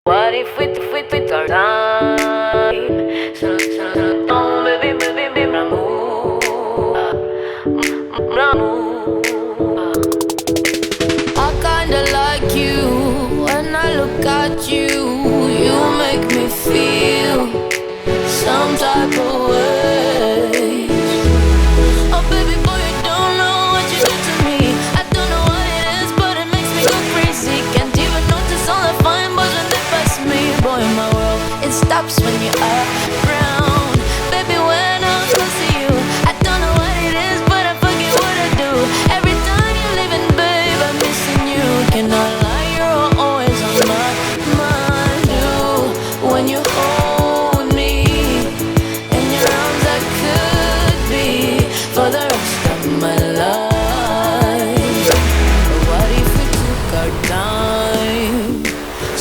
What if we took our time? Oh, baby, I kinda like you. When I look at you, you make me feel some type of way. Oh baby boy, you don't know what you do to me. I don't know what it is, but it makes me go crazy. Can't even notice all the fine boys when they pass me. Boy, my world, it stops when you are around. Baby, when I'm close to you, I don't know what it is, but I forget what I do. Every time you're leaving, babe, I'm missing you. Cannot lie, you're always on my mind. You, when you hold me in your arms, I could be for the rest of my life. But what if we took our time?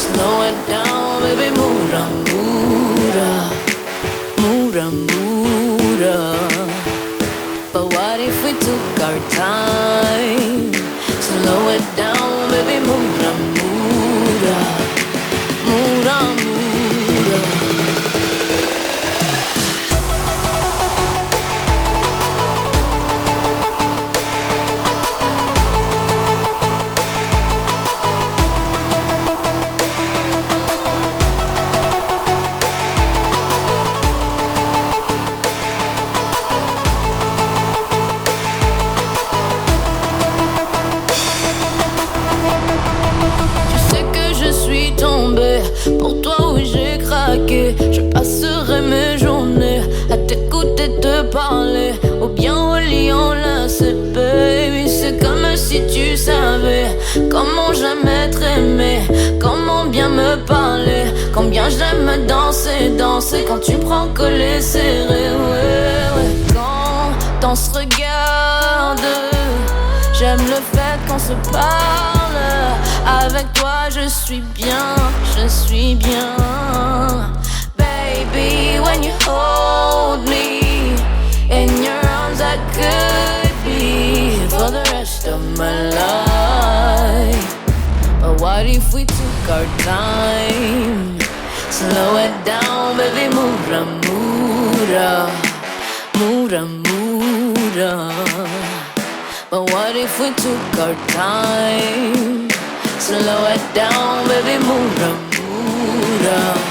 Slow it down, baby, mura, mura, mura, mura. But what if we took our time? Slow it down, baby, mura, mura, mura, mura. Pour toi, oui, j'ai craqué. Je passerai mes journées à t'écouter te parler, ou bien au lit enlacé, baby. C'est comme si tu savais comment j'aime être aimé, comment bien me parler, combien j'aime danser, danser quand tu prends collé, serré, ouais, ouais. Quand on se regarde, j'aime le fait qu'on se parle. Avec toi je suis bien, je suis bien. Baby, when you hold me in your arms, I could be for the rest of my life. But what if we took our time? Slow it down, baby, mura, mura, mura, mura. But what if we took our time? Slow it down, baby, mura, mura.